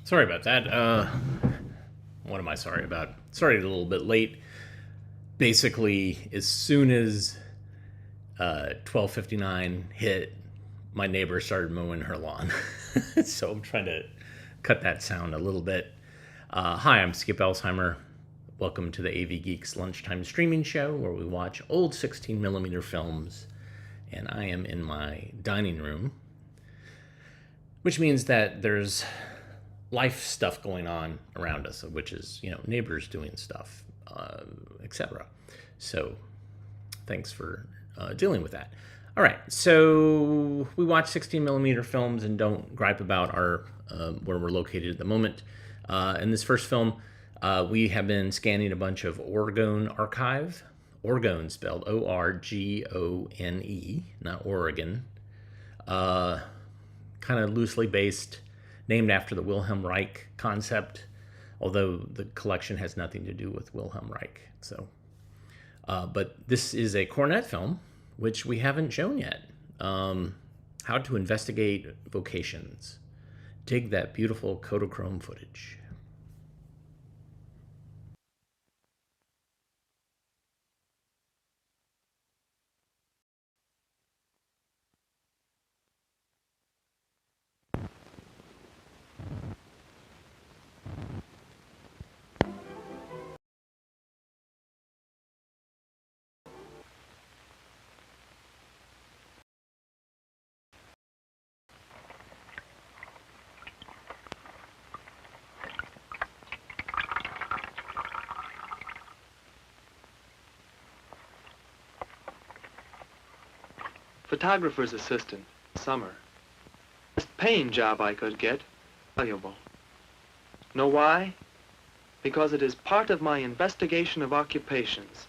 Sorry about that. What am I sorry about? Started a little bit late. Basically, as soon as 12:59 hit, my neighbor started mowing her lawn. So I'm trying to cut that sound a little bit. Hi, I'm Skip Elsheimer. Welcome to the AV Geeks lunchtime streaming show where we watch old 16 millimeter films. And I am in my dining room, which means that there's life stuff going on around us, which is, neighbors doing stuff, etc. So thanks for dealing with that. All right, so we watch 16 millimeter films and don't gripe about our where we're located at the moment. In this first film, we have been scanning a bunch of Orgone archive. Orgone spelled Orgone, not Oregon. Kind of loosely based, named after the Wilhelm Reich concept, although the collection has nothing to do with Wilhelm Reich. But this is a cornet film, which we haven't shown yet. How to Investigate Vocations. Dig that beautiful Kodachrome footage. Photographer's assistant, summer. Best paying job I could get, valuable. Know why? Because it is part of my investigation of occupations.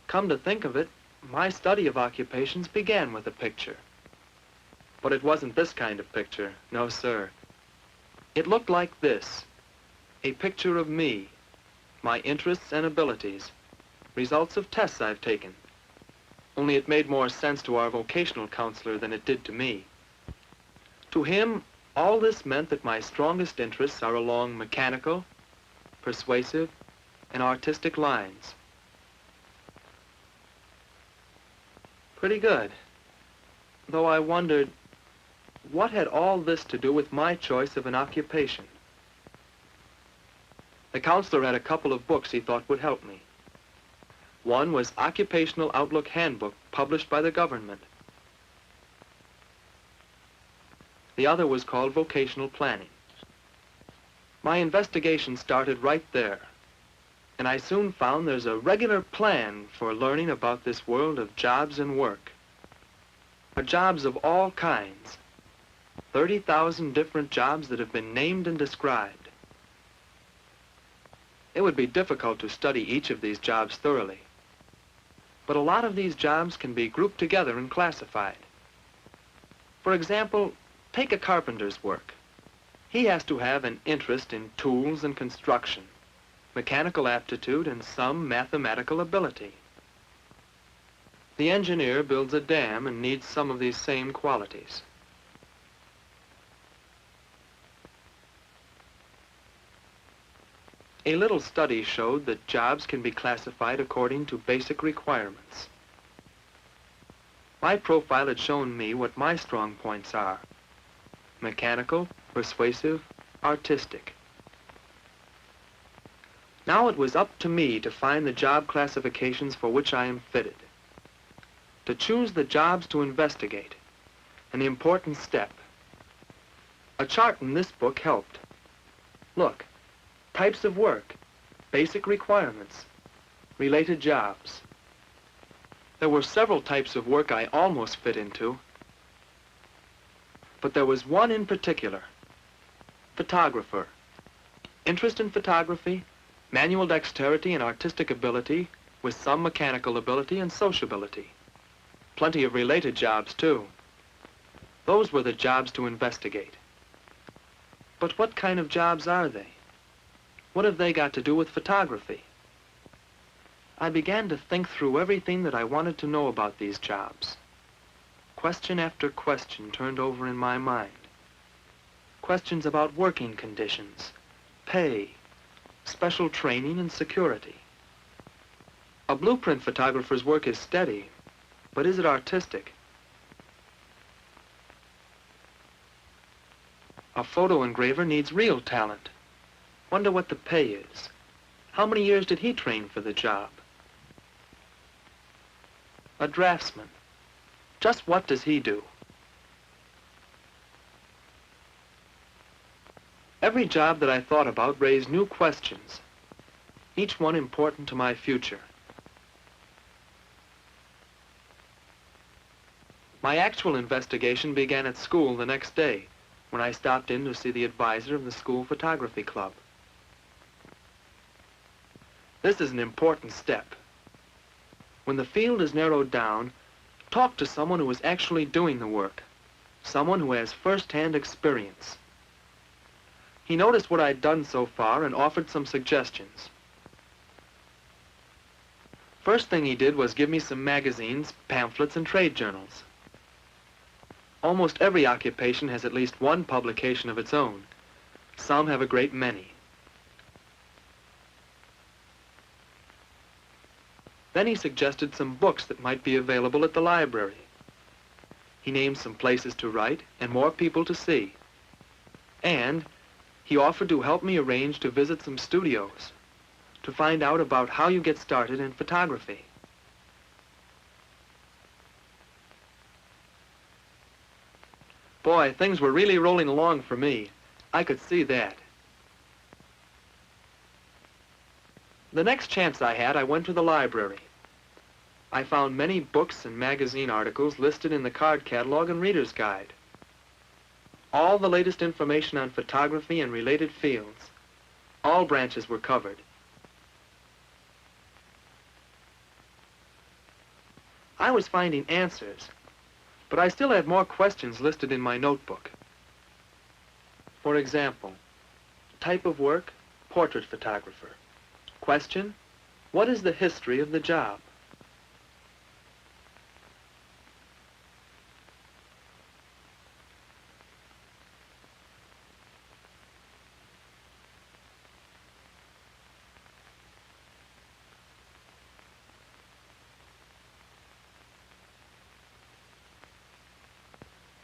Come to think of it, my study of occupations began with a picture. But it wasn't this kind of picture, no sir. It looked like this, a picture of me, my interests and abilities, results of tests I've taken. Only it made more sense to our vocational counselor than it did to me. To him, all this meant that my strongest interests are along mechanical, persuasive, and artistic lines. Pretty good. Though I wondered, what had all this to do with my choice of an occupation? The counselor had a couple of books he thought would help me. One was Occupational Outlook Handbook, published by the government. The other was called Vocational Planning. My investigation started right there, and I soon found there's a regular plan for learning about this world of jobs and work. Jobs of all kinds. 30,000 different jobs that have been named and described. It would be difficult to study each of these jobs thoroughly. But a lot of these jobs can be grouped together and classified. For example, take a carpenter's work. He has to have an interest in tools and construction, mechanical aptitude, and some mathematical ability. The engineer builds a dam and needs some of these same qualities. A little study showed that jobs can be classified according to basic requirements. My profile had shown me what my strong points are: mechanical, persuasive, artistic. Now it was up to me to find the job classifications for which I am fitted. To choose the jobs to investigate, an important step. A chart in this book helped. Look. Types of work, basic requirements, related jobs. There were several types of work I almost fit into, but there was one in particular: photographer. Interest in photography, manual dexterity and artistic ability, with some mechanical ability and sociability. Plenty of related jobs, too. Those were the jobs to investigate. But what kind of jobs are they? What have they got to do with photography? I began to think through everything that I wanted to know about these jobs. Question after question turned over in my mind. questions about working conditions, pay, special training, and security. A blueprint photographer's work is steady, but is it artistic? A photo engraver needs real talent. Wonder what the pay is. How many years did he train for the job? A draftsman. Just what does he do? Every job that I thought about raised new questions, each one important to my future. My actual investigation began at school the next day, when I stopped in to see the advisor of the school photography club. This is an important step. When the field is narrowed down, talk to someone who is actually doing the work, someone who has first-hand experience. He noticed what I'd done so far and offered some suggestions. First thing he did was give me some magazines, pamphlets, and trade journals. Almost every occupation has at least one publication of its own. Some have a great many. Then he suggested some books that might be available at the library. He named some places to write and more people to see. And he offered to help me arrange to visit some studios, to find out about how you get started in photography. Boy, things were really rolling along for me. I could see that. The next chance I had, I went to the library. I found many books and magazine articles listed in the card catalog and reader's guide. All the latest information on photography and related fields. All branches were covered. I was finding answers, but I still had more questions listed in my notebook. For example, type of work, portrait photographer. Question, what is the history of the job?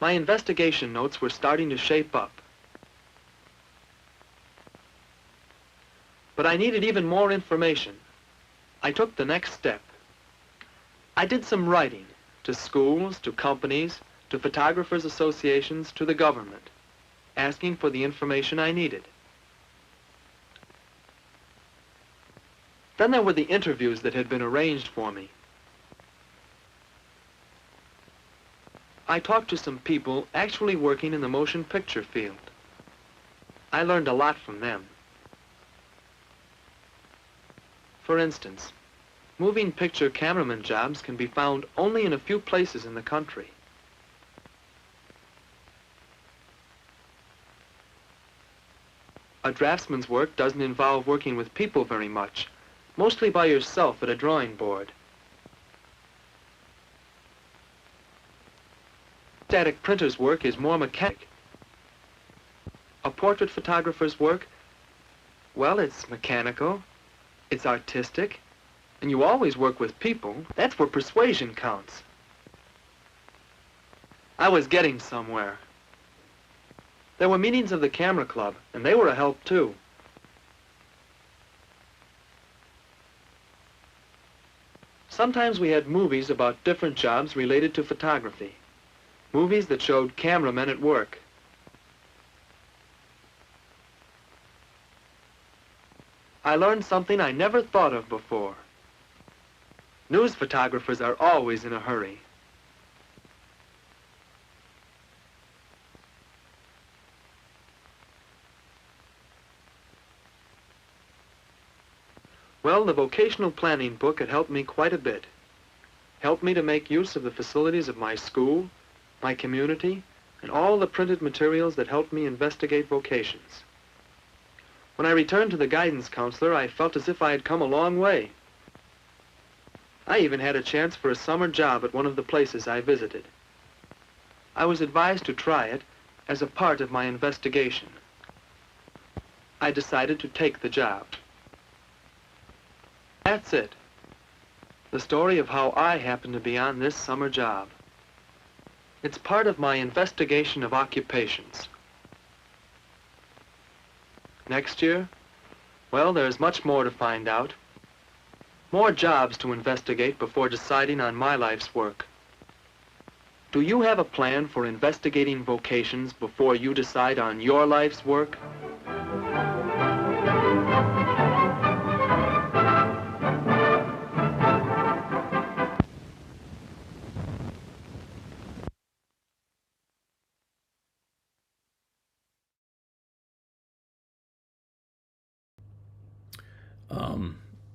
My investigation notes were starting to shape up. But I needed even more information. I took the next step. I did some writing to schools, to companies, to photographers' associations, to the government, asking for the information I needed. Then there were the interviews that had been arranged for me. I talked to some people actually working in the motion picture field. I learned a lot from them. For instance, moving picture cameraman jobs can be found only in a few places in the country. A draftsman's work doesn't involve working with people very much, mostly by yourself at a drawing board. Static printer's work is more mechanic. A portrait photographer's work, well, it's mechanical, it's artistic, and you always work with people. That's where persuasion counts. I was getting somewhere. There were meetings of the camera club, and they were a help too. Sometimes we had movies about different jobs related to photography. Movies that showed cameramen at work. I learned something I never thought of before. News photographers are always in a hurry. Well, the vocational planning book had helped me quite a bit. Helped me to make use of the facilities of my school, my community, and all the printed materials that helped me investigate vocations. When I returned to the guidance counselor, I felt as if I had come a long way. I even had a chance for a summer job at one of the places I visited. I was advised to try it as a part of my investigation. I decided to take the job. That's it. The story of how I happened to be on this summer job. It's part of my investigation of occupations. Next year, well, there's much more to find out. More jobs to investigate before deciding on my life's work. Do you have a plan for investigating vocations before you decide on your life's work?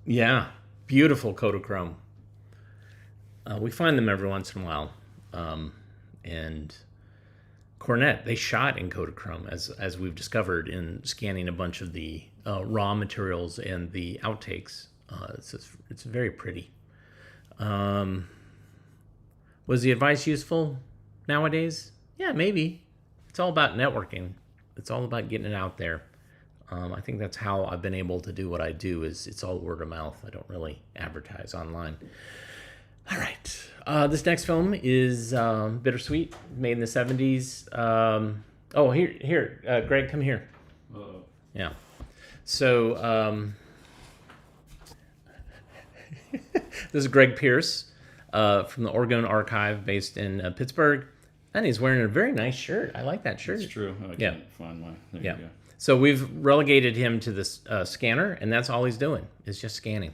Yeah, beautiful Kodachrome. We find them every once in a while. And Cornet, they shot in Kodachrome, as we've discovered in scanning a bunch of the raw materials and the outtakes. It's very pretty. Was the advice useful nowadays? Yeah, maybe. It's all about networking. It's all about getting it out there. I think that's how I've been able to do what I do. Is it's all word of mouth. I don't really advertise online. All right. This next film is Bittersweet, made in the 70s. Here, Greg, come here. Uh-oh. Yeah. So this is Greg Pierce from the Oregon Archive, based in Pittsburgh, and he's wearing a very nice shirt. I like that shirt. It's true. I can't find mine. There you go. So we've relegated him to this scanner, and that's all he's doing is just scanning.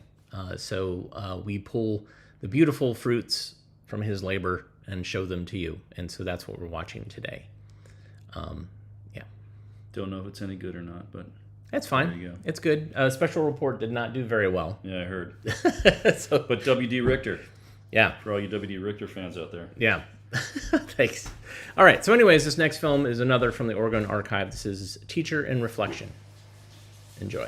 So we pull the beautiful fruits from his labor and show them to you. And so that's what we're watching today. Don't know if it's any good or not, but that's fine. there you go. It's good. Special Report did not do very well. Yeah, I heard. So, But W.D. Richter, yeah. for all you W.D. Richter fans out there. Yeah. Thanks. All right. So anyways, this next film is another from the Oregon Archive. This is Teacher in Reflection. Enjoy.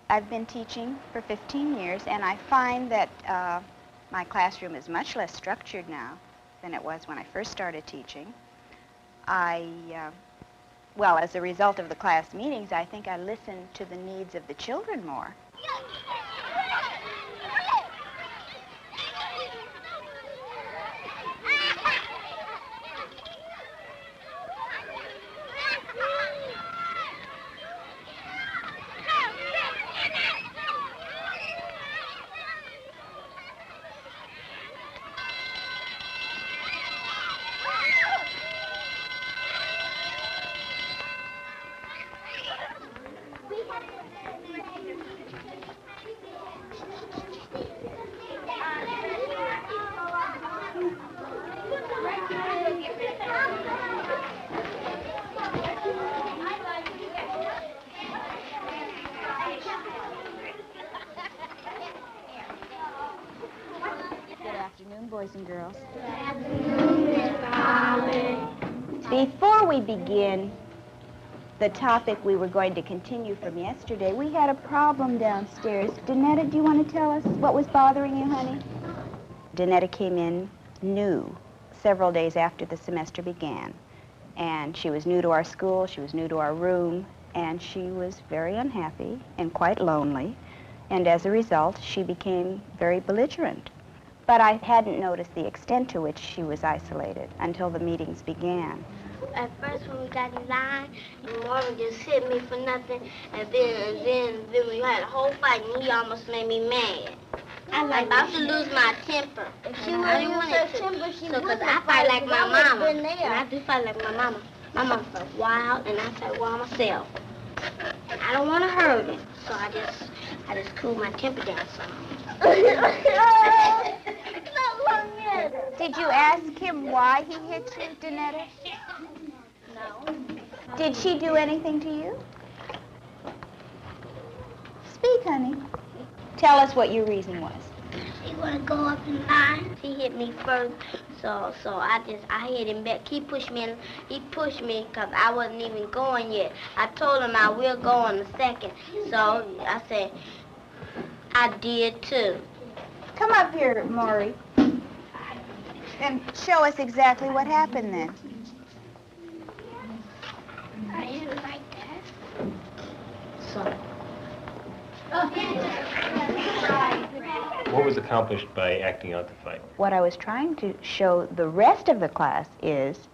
I've been teaching for 15 years, and I find that my classroom is much less structured now than it was when I first started teaching. Well, as a result of the class meetings, I think I listen to the needs of the children more. Boys and girls. Before we begin the topic we were going to continue from yesterday, we had a problem downstairs. Danetta, do you want to tell us what was bothering you, honey? Danetta came in new several days after the semester began, and she was new to our school, she was new to our room, and she was very unhappy and quite lonely, and as a result, she became very belligerent. But I hadn't noticed the extent to which she was isolated until the meetings began. At first, when we got in line, and Mama just hit me for nothing, and then we had a whole fight, and he almost made me mad. I'm about to lose my temper. She I didn't want it to, because I fight like my mama, and I do fight like my mama. My mama's wild, and I fight wild myself. I don't want to hurt him, so I just cool my temper down some. Did you ask him why he hit you, Danetta? No. Did she do anything to you? Speak, honey. Tell us what your reason was. He wanna go up in line. He hit me first, so I hit him back. He pushed me because I wasn't even going yet. I told him I will go in a second, so I said I did too. Come up here, Maury, and show us exactly what happened then. I didn't like that. So. What was accomplished by acting out the fight? What I was trying to show the rest of the class is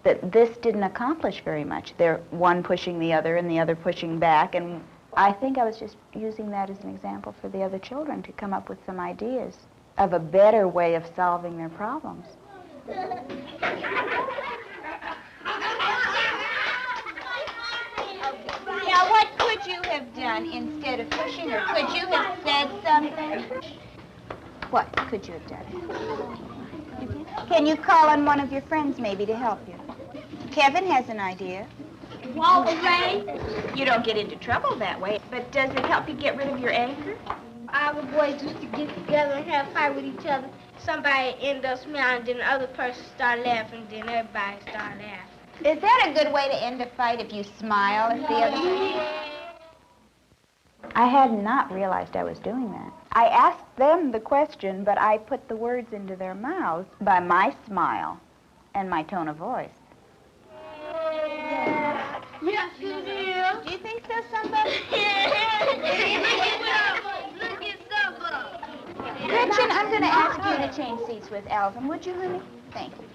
that this didn't accomplish very much. They're one pushing the other and the other pushing back, and I think I was just using that as an example for the other children to come up with some ideas of a better way of solving their problems. Now, what could you have done instead of pushing her? Could you have said something? What could you have done? Can you call on one of your friends maybe to help you? Kevin has an idea. Walter Ray? You don't get into trouble that way, but does it help you get rid of your anger? All the boys used to get together and have a fight with each other. Somebody ended up smiling, then the other person started laughing, then everybody started laughing. Is that a good way to end a fight if you smile at the other person? I had not realized I was doing that. I asked them the question, but I put the words into their mouths by my smile and my tone of voice. Yes, you did. Do you think so, somebody? Look at somebody. Gretchen, I'm going to ask you to change seats with Alvin. Would you, honey? Thank you.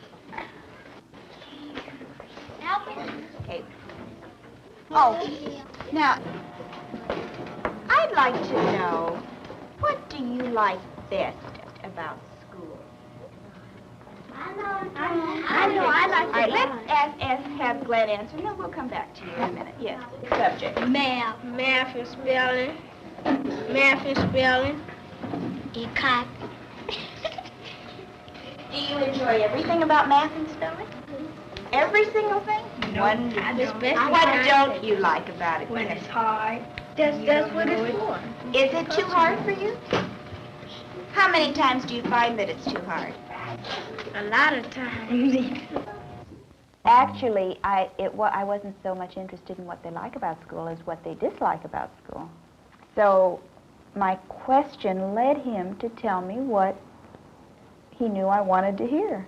Okay. Oh, now, I'd like to know, what do you like best about school? I know. I like All right, let's have Glenn answer. No, we'll come back to you in a minute. Yes, subject. Math. Math and spelling. Math and spelling. Econ. Do you enjoy everything about math and spelling? Every single thing? Wonderful. What don't you like about it? When it's hard. That's what it's for. Is it too hard for you? How many times do you find that it's too hard? A lot of times. Actually, I wasn't so much interested in what they like about school as what they dislike about school. So my question led him to tell me what he knew I wanted to hear.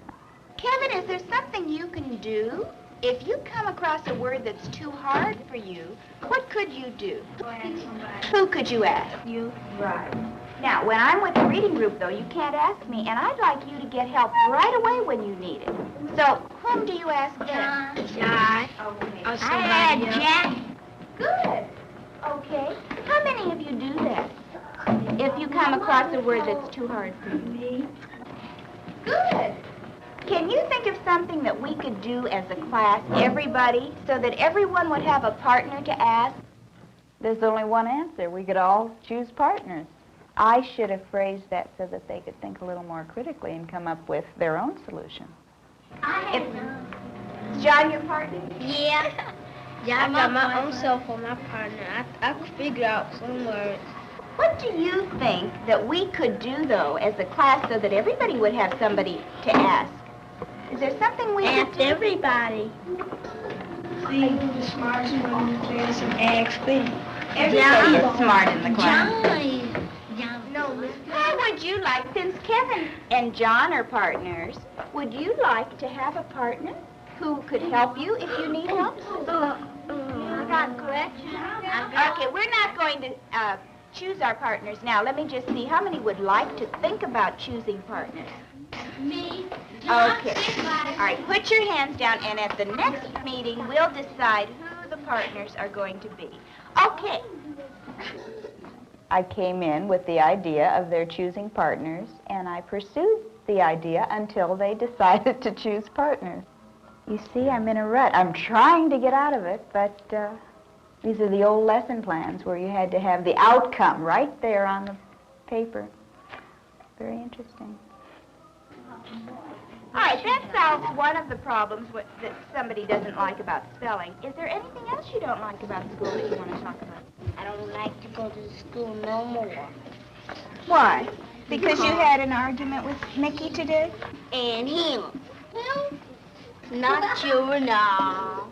Kevin, is there something you can do? If you come across a word that's too hard for you, what could you do? Who could you ask? You. Right. Now, when I'm with the reading group, though, you can't ask me, and I'd like you to get help right away when you need it. So, whom do you ask then? John. Okay. Or somebody else. Jack. Good. Okay. How many of you do that? If you come across a word that's too hard for you. Me. Good. Can you think of something that we could do as a class, everybody, so that everyone would have a partner to ask? There's only one answer. We could all choose partners. I should have phrased that so that they could think a little more critically and come up with their own solution. Is John your partner? Yeah. Yeah, I got my own self for my partner. I could figure out some words. What do you think that we could do, though, as a class so that everybody would have somebody to ask? Is there something we could Ask do? everybody. See who's the smartest one in the class and ask them. Everybody is smart in the class. John. No, Miss. How would you like, since Kevin and John are partners, would you like to have a partner who could help you if you need help? I got Gretchen. Okay, we're not going to choose our partners now. Let me just see how many would like to think about choosing partners. Me. Okay. All right, put your hands down, and at the next meeting, we'll decide who the partners are going to be. Okay. I came in with the idea of their choosing partners, and I pursued the idea until they decided to choose partners. You see, I'm in a rut. I'm trying to get out of it, but these are the old lesson plans where you had to have the outcome right there on the paper. Very interesting. All right, that solves one of the problems that somebody doesn't like about spelling. Is there anything else you don't like about school that you want to talk about? I don't like to go to school no more. Why? Because you had an argument with Mickey today? And him. Not you, no.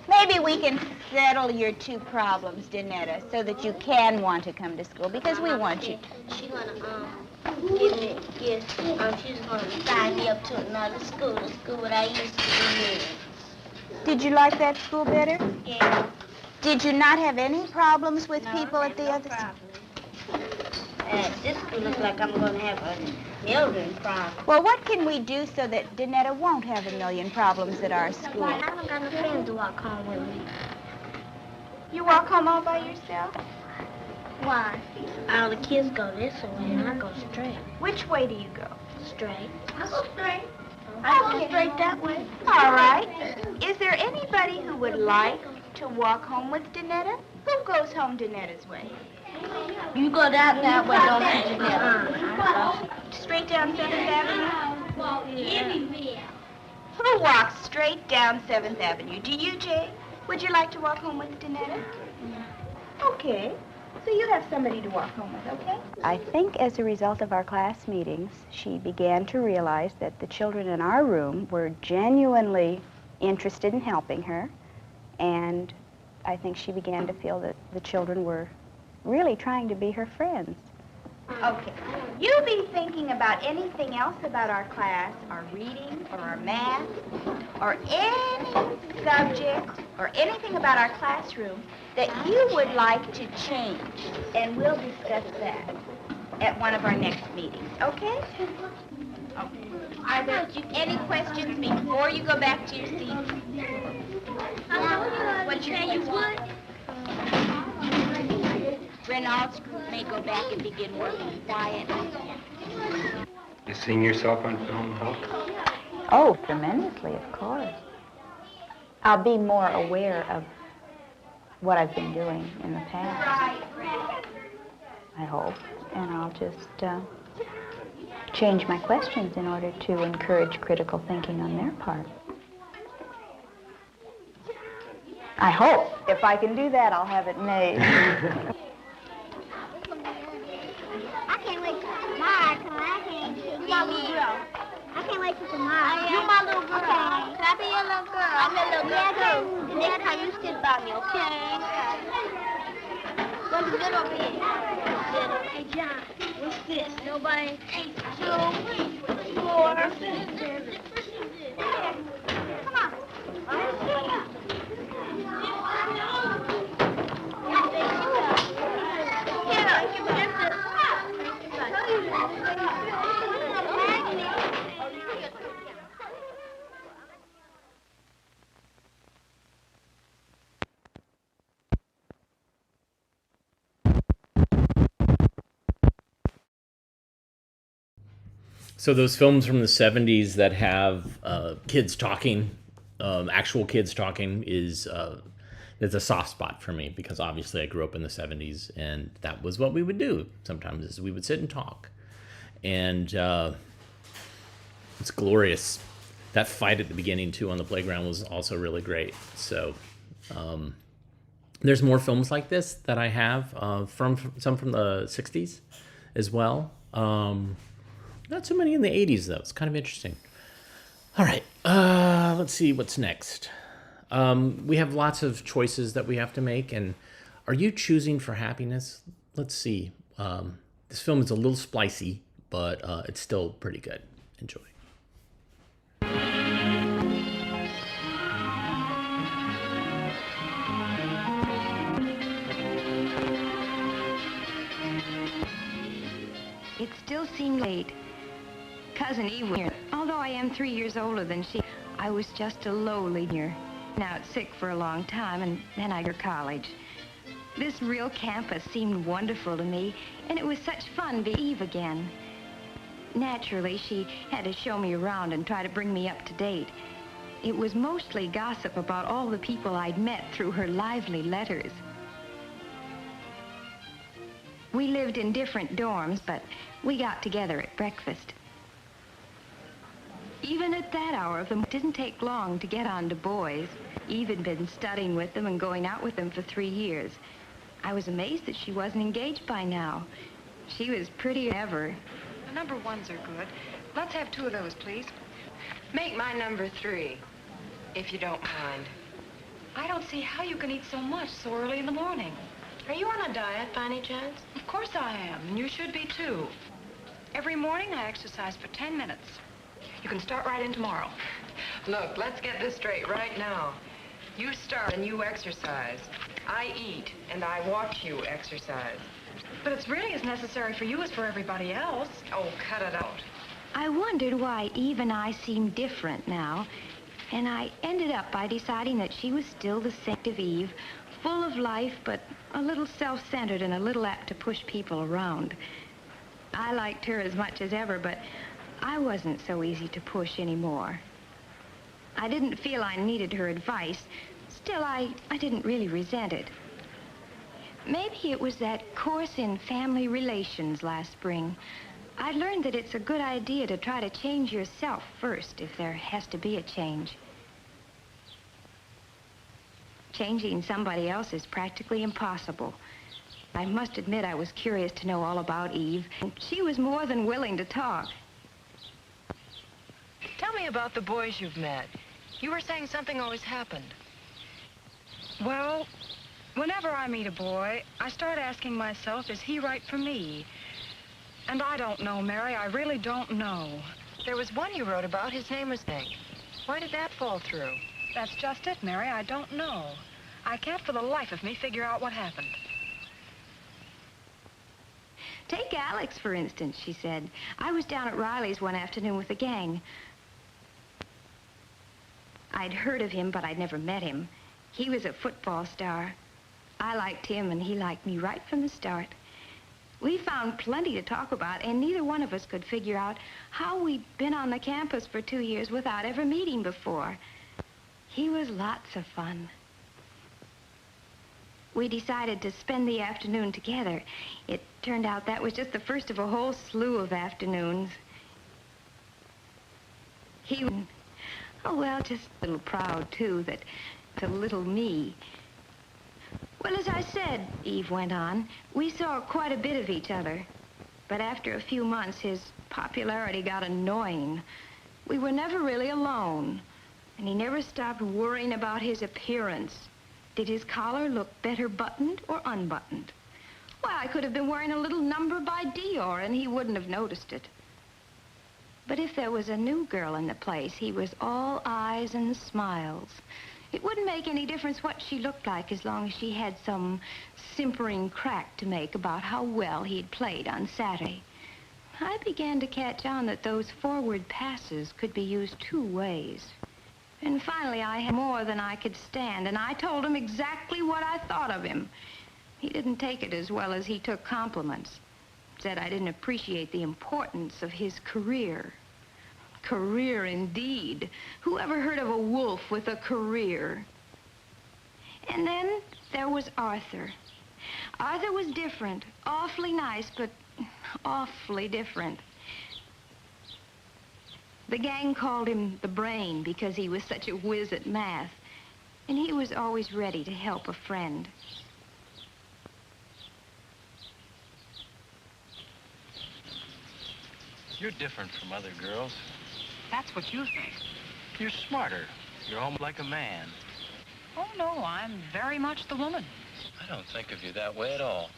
Maybe we can settle your two problems, Danetta, so that you can want to come to school, because we want you. She's gonna give me gifts. She's gonna sign me up to another school, the school that I used to be in. Did you like that school better? Yeah. Did you not have any problems with No, people at the no other problem. This school looks like I'm going to have a million problems. Well, what can we do so that Danetta won't have a million problems at our school? I don't got no friends to walk home with me. You walk home all by yourself? Why? All the kids go this way and I go straight. Which way do you go? Straight. I go straight. I go straight that way. All right. Is there anybody who would like to walk home with Danetta? Who goes home Danetta's way? You go down that way, don't you, Janetta? Straight down 7th Avenue? Yeah. Who walks straight down 7th Avenue? Do you, Jay? Would you like to walk home with Danetta? Okay. So you have somebody to walk home with, okay? I think as a result of our class meetings, she began to realize that the children in our room were genuinely interested in helping her, and I think she began to feel that the children were really trying to be her friends. Okay. You be thinking about anything else about our class, our reading, or our math, or any subject, or anything about our classroom that you would like to change, and we'll discuss that at one of our next meetings, okay? Okay. Are there any questions before you go back to your seats? What you would? Reynolds may go back and begin working quietly. You seen yourself on film, Hope? Oh, tremendously, of course. I'll be more aware of what I've been doing in the past, I hope, and I'll just change my questions in order to encourage critical thinking on their part. I hope. If I can do that, I'll have it made. I can't wait till tomorrow, cause I can't see my little girl. I can't wait till tomorrow. You my little girl. Okay. Can I be your little girl? I'm your little girl too. The next time you sit by me, okay? What's good over here? Hey John, what's this? Nobody. 8, 2, 4. Come on. So those films from the 70s that have kids talking, actual kids talking, is it's a soft spot for me, because obviously I grew up in the 70s, and that was what we would do sometimes, is we would sit and talk. And it's glorious. That fight at the beginning, too, on the playground was also really great. So there's more films like this that I have, from some from the 60s as well. Not so many in the 80s, though. It's kind of interesting. All right. Let's see what's next. We have lots of choices that we have to make. And are you choosing for happiness? Let's see. This film is a little spicy, but it's still pretty good. Enjoy. It still seemed late. Cousin Eve was here. Although I am 3 years older than she, I was just a lowly here. Now sick for a long time, and then I got college. This real campus seemed wonderful to me, and it was such fun being Eve again. Naturally, she had to show me around and try to bring me up to date. It was mostly gossip about all the people I'd met through her lively letters. We lived in different dorms, but we got together at breakfast. Even at that hour of them, it didn't take long to get on to boys. Eve had been studying with them and going out with them for 3 years. I was amazed that she wasn't engaged by now. She was prettier than ever. The number 1s are good. Let's have 2 of those, please. Make my number 3, if you don't mind. I don't see how you can eat so much so early in the morning. Are you on a diet by any chance? Of course I am, and you should be too. Every morning I exercise for 10 minutes. You can start right in tomorrow. Look, let's get this straight right now. You start and you exercise. I eat and I watch you exercise. But it's really as necessary for you as for everybody else. Oh, cut it out. I wondered why Eve and I seemed different now, and I ended up by deciding that she was still the saint of Eve, full of life, but a little self-centered and a little apt to push people around. I liked her as much as ever, but I wasn't so easy to push anymore. I didn't feel I needed her advice. Still, I didn't really resent it. Maybe it was that course in family relations last spring. I learned that it's a good idea to try to change yourself first if there has to be a change. Changing somebody else is practically impossible. I must admit I was curious to know all about Eve, and she was more than willing to talk. Tell me about the boys you've met. You were saying something always happened. Well, whenever I meet a boy, I start asking myself, is he right for me? And I don't know, Mary. I really don't know. There was one you wrote about. His name was Nick. Why did that fall through? That's just it, Mary. I don't know. I can't for the life of me figure out what happened. Take Alex, for instance, she said. I was down at Riley's one afternoon with the gang. I'd heard of him, but I'd never met him. He was a football star. I liked him, and he liked me right from the start. We found plenty to talk about, and neither one of us could figure out how we'd been on the campus for 2 years without ever meeting before. He was lots of fun. We decided to spend the afternoon together. It turned out that was just the first of a whole slew of afternoons. He was, oh, well, just a little proud, too, that the little me. Well, as I said, Eve went on, we saw quite a bit of each other. But after a few months, his popularity got annoying. We were never really alone, and he never stopped worrying about his appearance. Did his collar look better buttoned or unbuttoned? Why, I could have been wearing a little number by Dior, and he wouldn't have noticed it. But if there was a new girl in the place, he was all eyes and smiles. It wouldn't make any difference what she looked like as long as she had some simpering crack to make about how well he'd played on Saturday. I began to catch on that those forward passes could be used 2 ways. And finally, I had more than I could stand, and I told him exactly what I thought of him. He didn't take it as well as he took compliments. Said I didn't appreciate the importance of his career. Career, indeed. Who ever heard of a wolf with a career? And then there was Arthur. Arthur was different. Awfully nice, but awfully different. The gang called him the brain because he was such a whiz at math. And he was always ready to help a friend. You're different from other girls. That's what you think. You're smarter. You're almost like a man. Oh, no, I'm very much the woman. I don't think of you that way at all.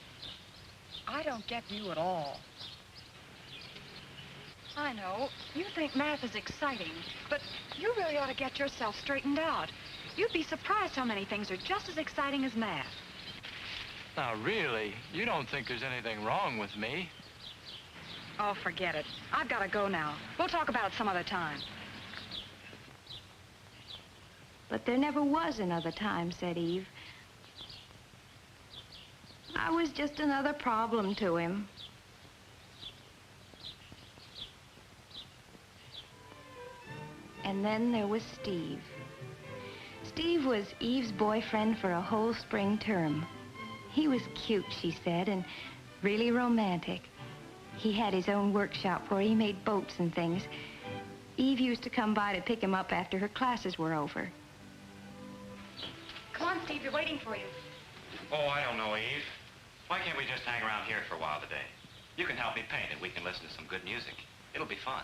I don't get you at all. I know. You think math is exciting, but you really ought to get yourself straightened out. You'd be surprised how many things are just as exciting as math. Now, really, you don't think there's anything wrong with me? Oh, forget it. I've got to go now. We'll talk about it some other time. But there never was another time, said Eve. I was just another problem to him. And then there was Steve. Steve was Eve's boyfriend for a whole spring term. He was cute, she said, and really romantic. He had his own workshop where he made boats and things. Eve used to come by to pick him up after her classes were over. Come on, Steve, you're waiting for you. Oh, I don't know, Eve. Why can't we just hang around here for a while today? You can help me paint and we can listen to some good music. It'll be fun.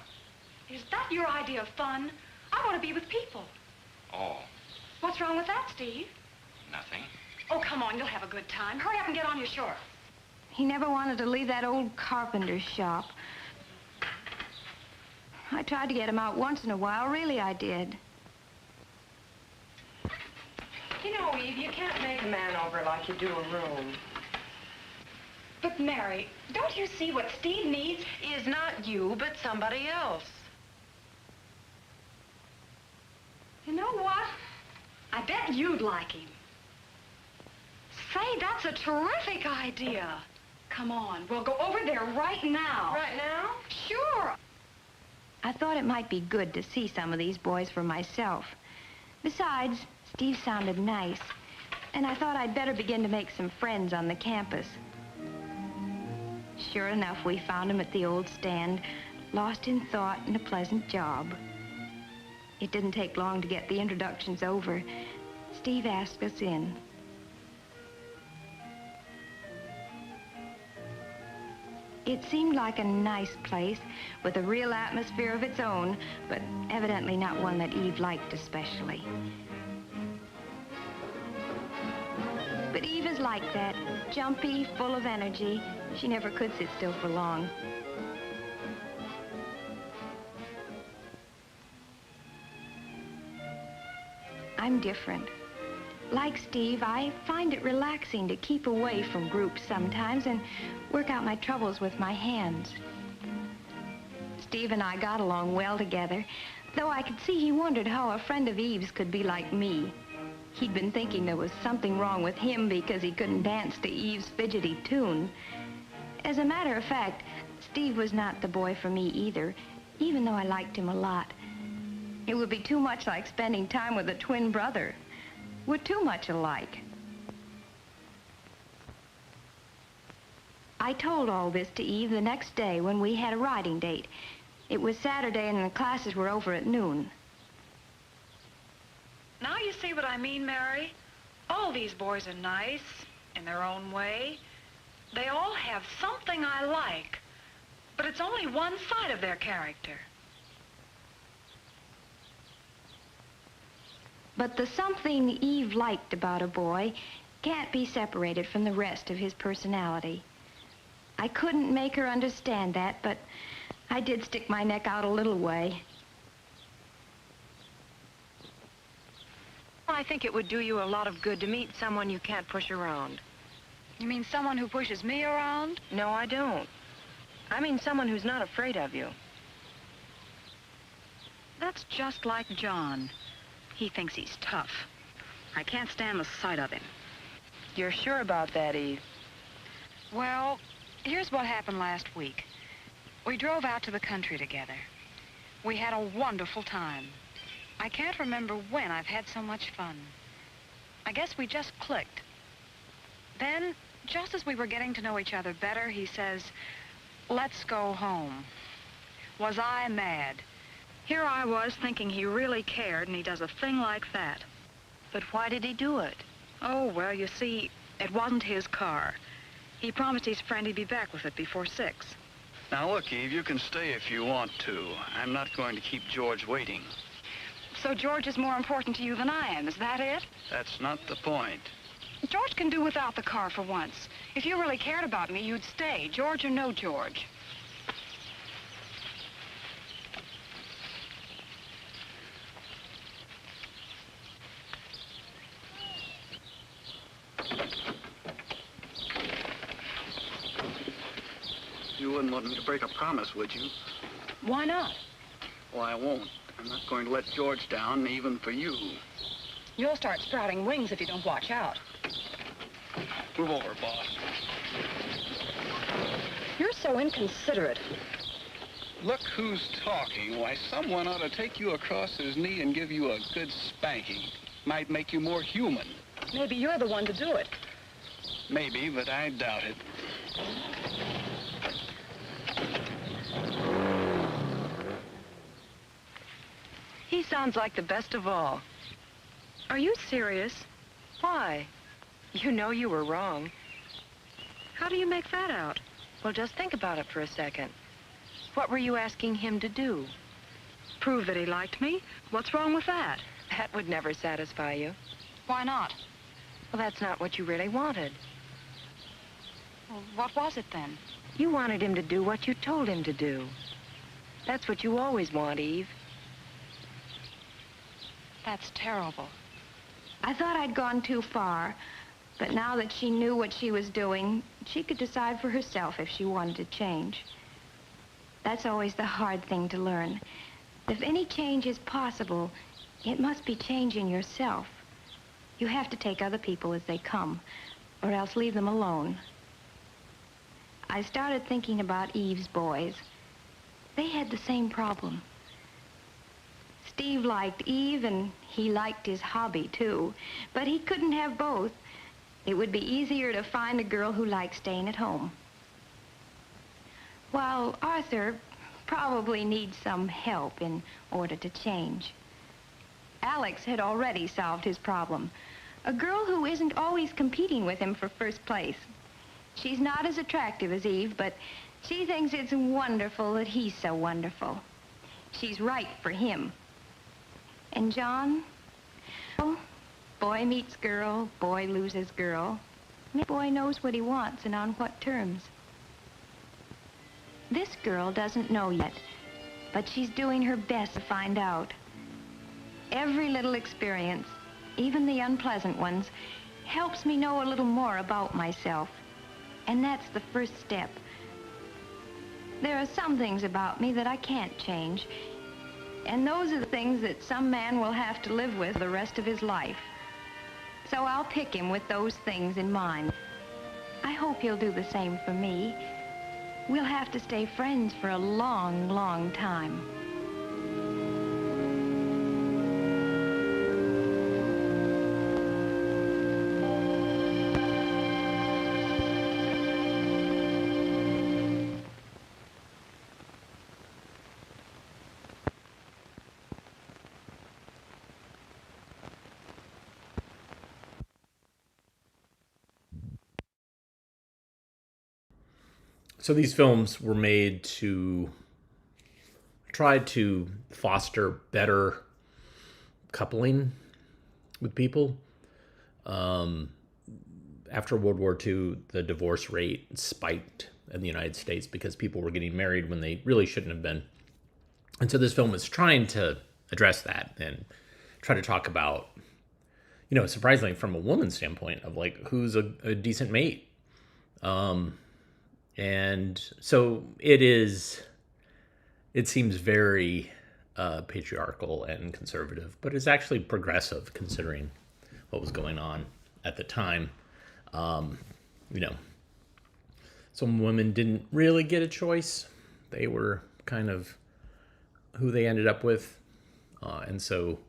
Is that your idea of fun? I want to be with people. Oh, What's wrong with that, Steve? nothing. Oh, come on, you'll have a good time. Hurry up and get on your shorts. He never wanted to leave that old carpenter's shop. I tried to get him out once in a while, really I did. You know, Eve, you can't make a man over like you do a room. But, Mary, don't you see what Steve needs? Is not you, but somebody else. You know what? I bet you'd like him. Say, that's a terrific idea. Come on, we'll go over there right now. Right now? Sure. I thought it might be good to see some of these boys for myself. Besides, Steve sounded nice, and I thought I'd better begin to make some friends on the campus. Sure enough, we found him at the old stand, lost in thought and a pleasant job. It didn't take long to get the introductions over. Steve asked us in. It seemed like a nice place with a real atmosphere of its own, but evidently not one that Eve liked especially. But Eve is like that, jumpy, full of energy. She never could sit still for long. I'm different. Like Steve, I find it relaxing to keep away from groups sometimes and work out my troubles with my hands. Steve and I got along well together, though I could see he wondered how a friend of Eve's could be like me. He'd been thinking there was something wrong with him because he couldn't dance to Eve's fidgety tune. As a matter of fact, Steve was not the boy for me either, even though I liked him a lot. It would be too much like spending time with a twin brother. We're too much alike. I told all this to Eve the next day when we had a riding date. It was Saturday and the classes were over at noon. Now you see what I mean, Mary? All these boys are nice in their own way. They all have something I like, but it's only one side of their character. But the something Eve liked about a boy can't be separated from the rest of his personality. I couldn't make her understand that, but I did stick my neck out a little way. I think it would do you a lot of good to meet someone you can't push around. You mean someone who pushes me around? No, I don't. I mean someone who's not afraid of you. That's just like John. He thinks he's tough. I can't stand the sight of him. You're sure about that, Eve? Well, here's what happened last week. We drove out to the country together. We had a wonderful time. I can't remember when I've had so much fun. I guess we just clicked. Then, just as we were getting to know each other better, he says, "Let's go home." Was I mad? Here I was thinking he really cared, and he does a thing like that. But why did he do it? Oh, well, you see, it wasn't his car. He promised his friend he'd be back with it before 6. Now, look, Eve, you can stay if you want to. I'm not going to keep George waiting. So George is more important to you than I am, is that it? That's not the point. George can do without the car for once. If you really cared about me, you'd stay, George or no George. You wouldn't want me to break a promise, would you? Why not? Well, I won't. I'm not going to let George down, even for you. You'll start sprouting wings if you don't watch out. Move over, boss. You're so inconsiderate. Look who's talking. Why, someone ought to take you across his knee and give you a good spanking. Might make you more human. Maybe you're the one to do it. Maybe, but I doubt it. He sounds like the best of all. Are you serious? Why? You know you were wrong. How do you make that out? Well, just think about it for a second. What were you asking him to do? Prove that he liked me? What's wrong with that? That would never satisfy you. Why not? Well, that's not what you really wanted. Well, what was it then? You wanted him to do what you told him to do. That's what you always want, Eve. That's terrible. I thought I'd gone too far, but now that she knew what she was doing, she could decide for herself if she wanted to change. That's always the hard thing to learn. If any change is possible, it must be change in yourself. You have to take other people as they come, or else leave them alone. I started thinking about Eve's boys. They had the same problem. Steve liked Eve, and he liked his hobby, too. But he couldn't have both. It would be easier to find a girl who liked staying at home. While Arthur probably needs some help in order to change. Alex had already solved his problem. A girl who isn't always competing with him for first place. She's not as attractive as Eve, but she thinks it's wonderful that he's so wonderful. She's right for him. And John? Well, boy meets girl, boy loses girl. Boy knows what he wants and on what terms. This girl doesn't know yet, but she's doing her best to find out. Every little experience, even the unpleasant ones, helps me know a little more about myself. And that's the first step. There are some things about me that I can't change. And those are the things that some man will have to live with the rest of his life. So I'll pick him with those things in mind. I hope he'll do the same for me. We'll have to stay friends for a long, long time. So these films were made to try to foster better coupling with people. After World War II, the divorce rate spiked in the United States because people were getting married when they really shouldn't have been. And so this film is trying to address that and try to talk about, you know, surprisingly from a woman's standpoint of like, who's a decent mate. And so it seems very patriarchal and conservative, but it's actually progressive considering what was going on at the time. You know, some women didn't really get a choice. They were kind of who they ended up with. And so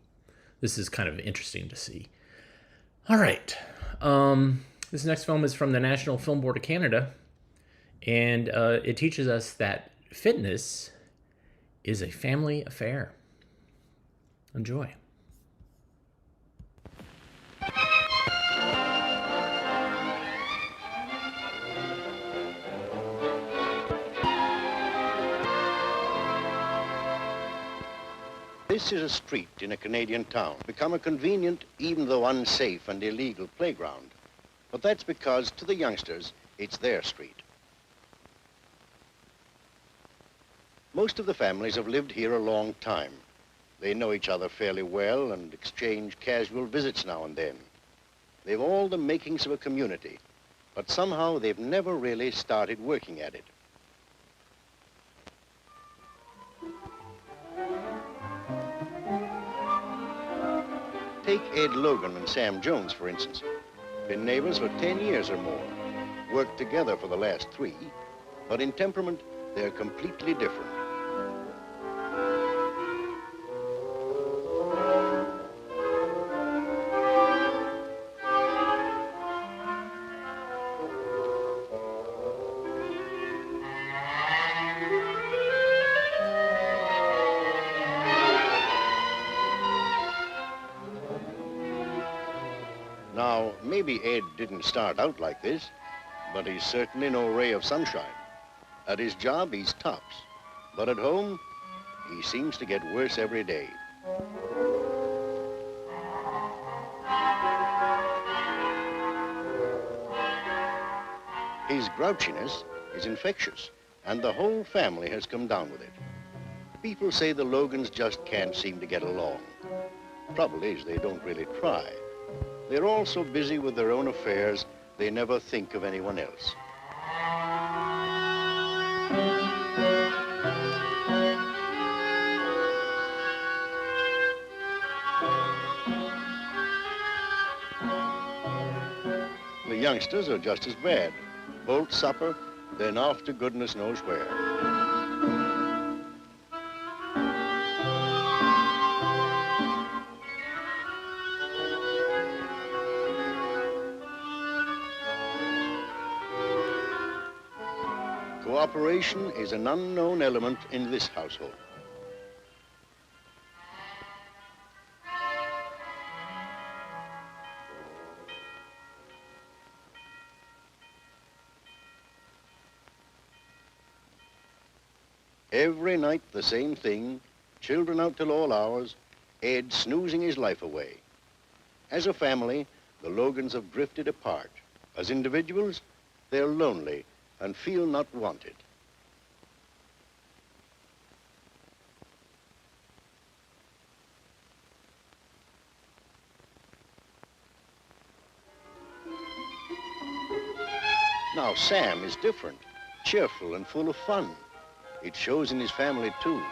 this is kind of interesting to see. All right. This next film is from the National Film Board of Canada. And it teaches us that fitness is a family affair. Enjoy. This is a street in a Canadian town, become a convenient, even though unsafe and illegal playground. But that's because, to the youngsters, it's their street. Most of the families have lived here a long time. They know each other fairly well and exchange casual visits now and then. They've all the makings of a community, but somehow they've never really started working at it. Take Ed Logan and Sam Jones, for instance. Been neighbors for 10 years or more. Worked together for the last 3, but in temperament, they're completely different. Now, maybe Ed didn't start out like this, but he's certainly no ray of sunshine. At his job, he's tops, but at home, he seems to get worse every day. His grouchiness is infectious, and the whole family has come down with it. People say the Logans just can't seem to get along. Trouble is, they don't really try. They're all so busy with their own affairs, they never think of anyone else. The youngsters are just as bad. Bolt supper, then off to goodness knows where. Cooperation is an unknown element in this household. Every night the same thing, children out till all hours, Ed snoozing his life away. As a family, the Logans have drifted apart. As individuals, they're lonely and feel not wanted. Now, Sam is different, cheerful and full of fun. It shows in his family, too.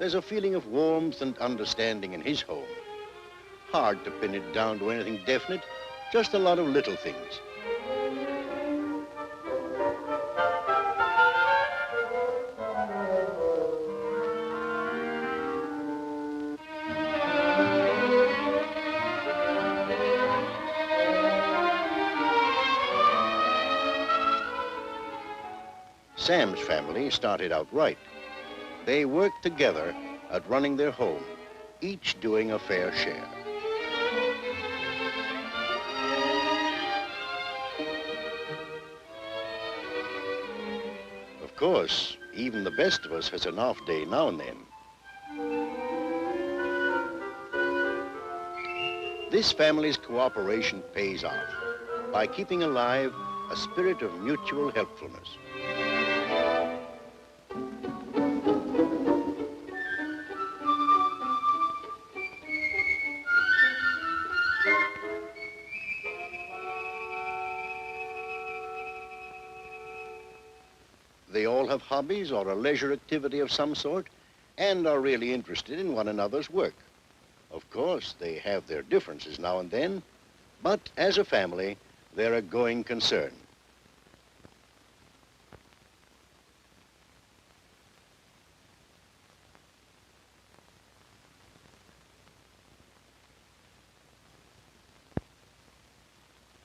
There's a feeling of warmth and understanding in his home. Hard to pin it down to anything definite, just a lot of little things. Sam's family started out right. They worked together at running their home, each doing a fair share. Of course, even the best of us has an off day now and then. This family's cooperation pays off by keeping alive a spirit of mutual helpfulness. They all have hobbies or a leisure activity of some sort and are really interested in one another's work. Of course, they have their differences now and then, but as a family, they're a going concern.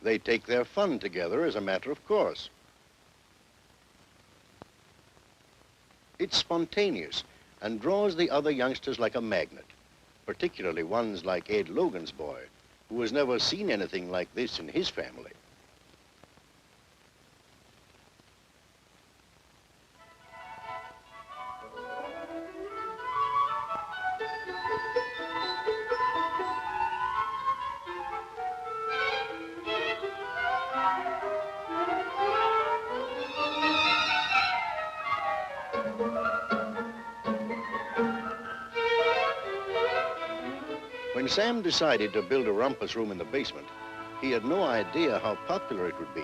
They take their fun together as a matter of course. It's spontaneous and draws the other youngsters like a magnet, particularly ones like Ed Logan's boy, who has never seen anything like this in his family. When Sam decided to build a rumpus room in the basement, he had no idea how popular it would be.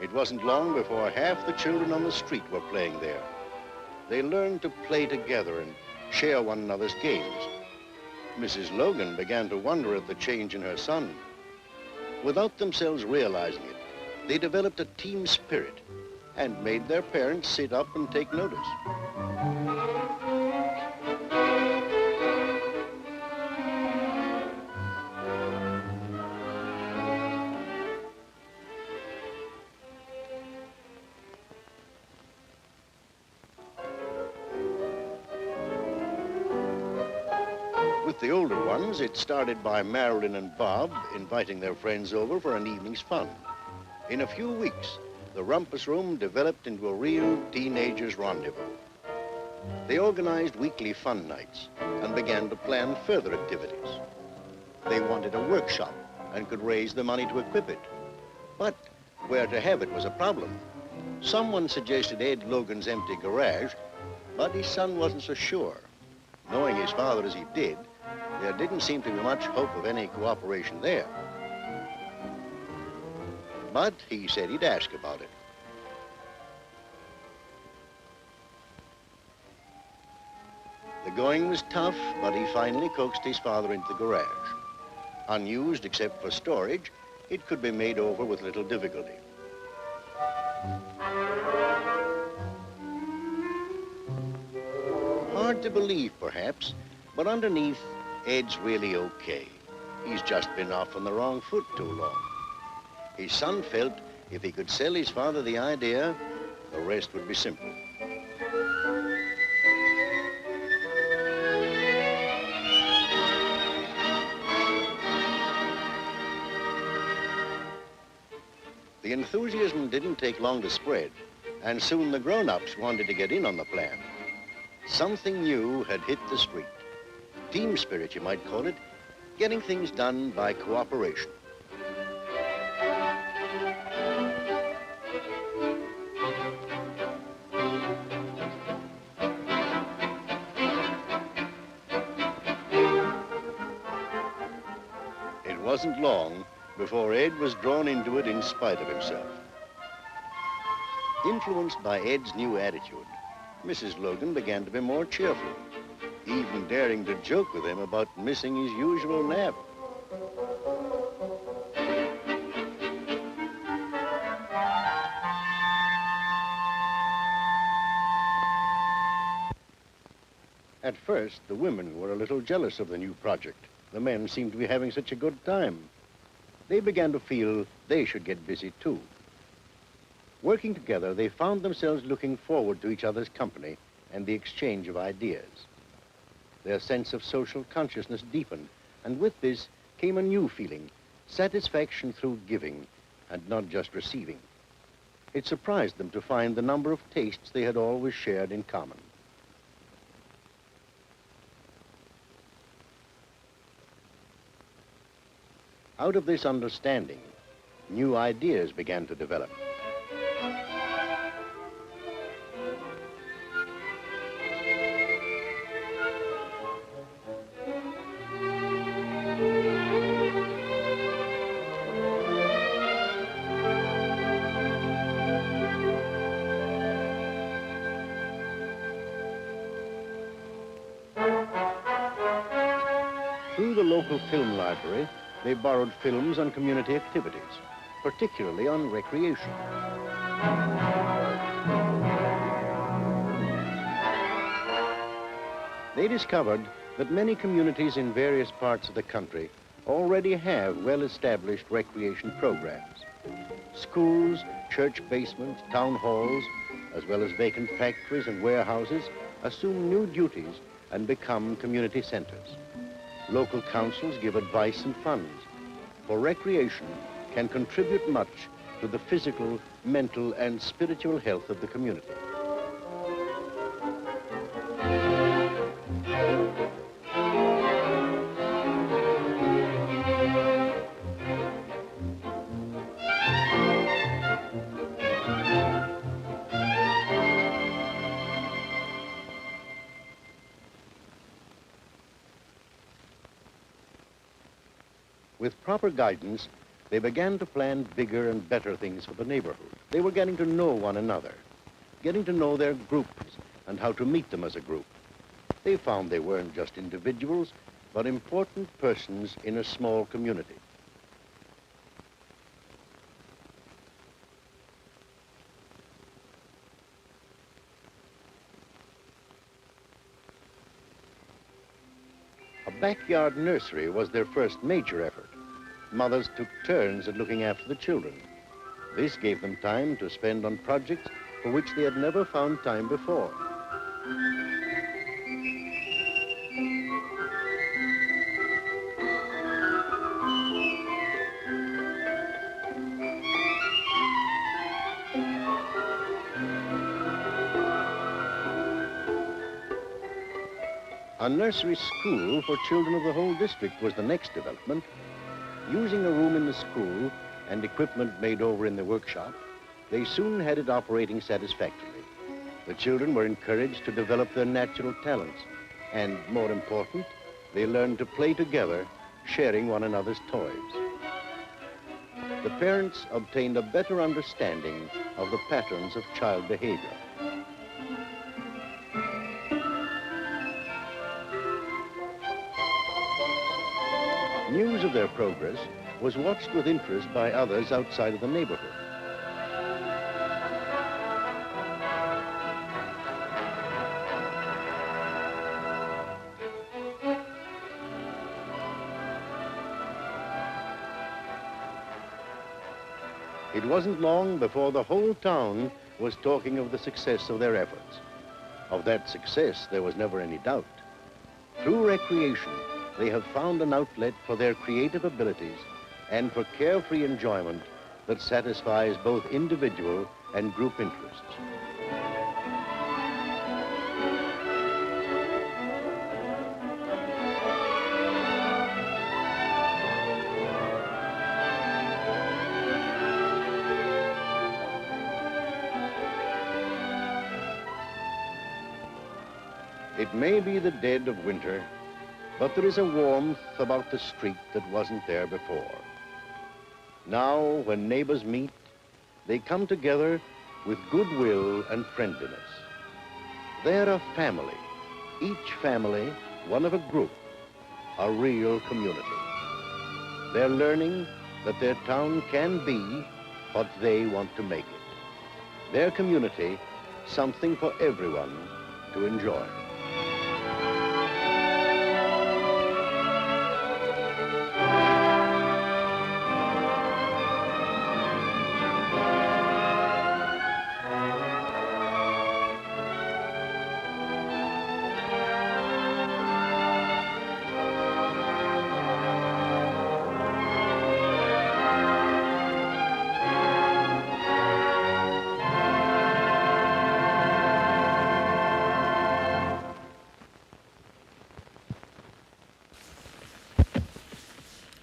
It wasn't long before half the children on the street were playing there. They learned to play together and share one another's games. Mrs. Logan began to wonder at the change in her son. Without themselves realizing it, they developed a team spirit and made their parents sit up and take notice. With the older ones, it started by Marilyn and Bob inviting their friends over for an evening's fun. In a few weeks, the rumpus room developed into a real teenagers' rendezvous. They organized weekly fun nights and began to plan further activities. They wanted a workshop and could raise the money to equip it. But where to have it was a problem. Someone suggested Ed Logan's empty garage, but his son wasn't so sure. Knowing his father as he did, there didn't seem to be much hope of any cooperation there. but he said he'd ask about it. The going was tough, but he finally coaxed his father into the garage. Unused except for storage, it could be made over with little difficulty. Hard to believe, perhaps, but underneath, Ed's really okay. He's just been off on the wrong foot too long. His son felt if he could sell his father the idea, the rest would be simple. The enthusiasm didn't take long to spread, and soon the grown-ups wanted to get in on the plan. Something new had hit the street. Team spirit, you might call it, getting things done by cooperation. It wasn't long before Ed was drawn into it in spite of himself. Influenced by Ed's new attitude, Mrs. Logan began to be more cheerful, even daring to joke with him about missing his usual nap. At first, the women were a little jealous of the new project. The men seemed to be having such a good time. They began to feel they should get busy too. Working together, they found themselves looking forward to each other's company and the exchange of ideas. Their sense of social consciousness deepened, and with this came a new feeling, satisfaction through giving and not just receiving. It surprised them to find the number of tastes they had always shared in common. Out of this understanding, new ideas began to develop. Through the local film library, they borrowed films on community activities, particularly on recreation. They discovered that many communities in various parts of the country already have well-established recreation programs. Schools, church basements, town halls, as well as vacant factories and warehouses assume new duties and become community centers. Local councils give advice and funds, for recreation can contribute much to the physical, mental, and spiritual health of the community. With proper guidance, they began to plan bigger and better things for the neighborhood. They were getting to know one another, getting to know their groups and how to meet them as a group. They found they weren't just individuals, but important persons in a small community. A backyard nursery was their first major effort. Mothers took turns at looking after the children. This gave them time to spend on projects for which they had never found time before. A nursery school for children of the whole district was the next development. Using a room in the school and equipment made over in the workshop, they soon had it operating satisfactorily. The children were encouraged to develop their natural talents, and more important, they learned to play together, sharing one another's toys. the parents obtained a better understanding of the patterns of child behavior. News of their progress was watched with interest by others outside of the neighborhood. It wasn't long before the whole town was talking of the success of their efforts. Of that success, there was never any doubt. Through recreation, they have found an outlet for their creative abilities and for carefree enjoyment that satisfies both individual and group interests. It may be the dead of winter, but there is a warmth about the street that wasn't there before. Now, when neighbors meet, they come together with goodwill and friendliness. They're a family, each family one of a group, a real community. They're learning that their town can be what they want to make it. Their community, something for everyone to enjoy.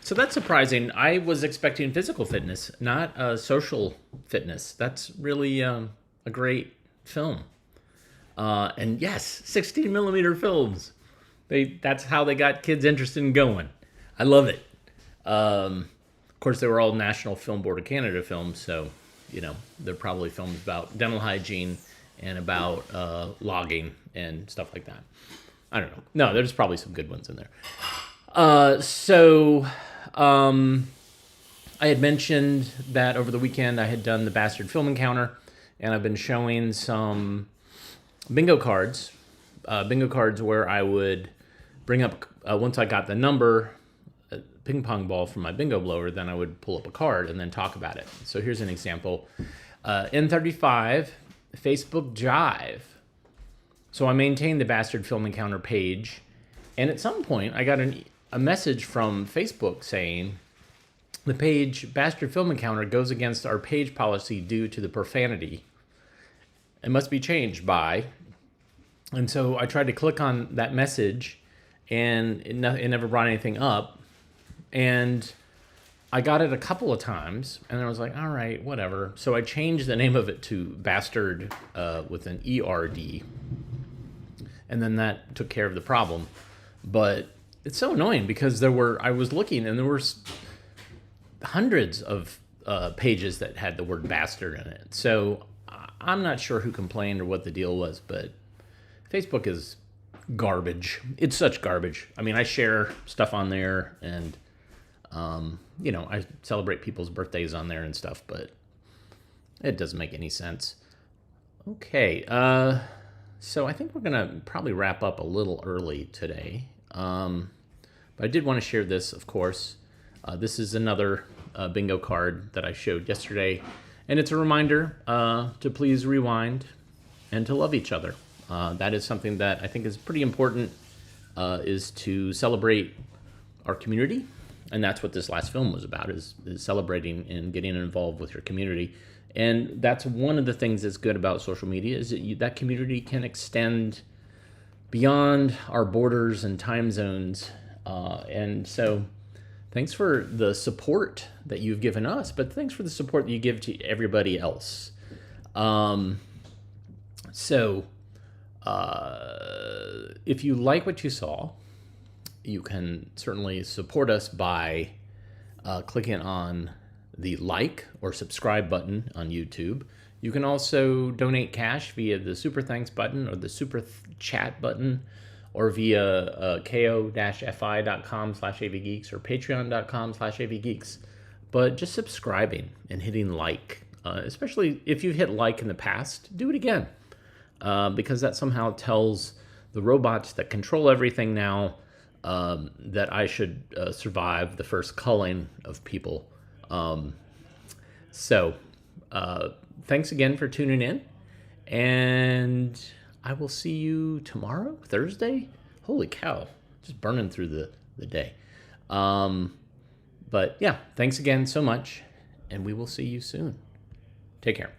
So that's surprising. I was expecting physical fitness, not social fitness. That's really a great film. And yes, 16 millimeter films. That's how they got kids interested in going. I love it. Of course, they were all National Film Board of Canada films, so they're probably films about dental hygiene and about logging and stuff like that. I don't know. No, there's probably some good ones in there. I had mentioned that over the weekend I had done the Bastard Film Encounter, and I've been showing some bingo cards where I would bring up, once I got the number, a ping pong ball from my bingo blower, then I would pull up a card and then talk about it. So here's an example. N35, Facebook Jive. So I maintained the Bastard Film Encounter page, and at some point I got a message from Facebook saying, the page Bastard Film Encounter goes against our page policy due to the profanity. It must be changed by. And so I tried to click on that message, and it never brought anything up. And I got it a couple of times, and I was like, all right, whatever. So I changed the name of it to Bastard with an ERD. And then that took care of the problem. But it's so annoying because I was looking and there were hundreds of pages that had the word bastard in it. So I'm not sure who complained or what the deal was, but Facebook is garbage. It's such garbage. I mean, I share stuff on there and, I celebrate people's birthdays on there and stuff, but it doesn't make any sense. Okay. So I think we're going to probably wrap up a little early today. But I did want to share this, of course. This is another bingo card that I showed yesterday. And it's a reminder to please rewind and to love each other. That is something that I think is pretty important, is to celebrate our community. And that's what this last film was about, is celebrating and getting involved with your community. And that's one of the things that's good about social media, is that community can extend beyond our borders and time zones. And so thanks for the support that you've given us, but thanks for the support that you give to everybody else. If you like what you saw, you can certainly support us by clicking on the like or subscribe button on YouTube. You can also donate cash via the Super Thanks button or the Super Chat button, or via ko-fi.com/avgeeks or patreon.com/avgeeks. But just subscribing and hitting like, especially if you've hit like in the past, do it again. Because that somehow tells the robots that control everything now that I should survive the first culling of people. Thanks again for tuning in, and I will see you tomorrow, Thursday. Holy cow, just burning through the day. But yeah, thanks again so much, and we will see you soon. Take care.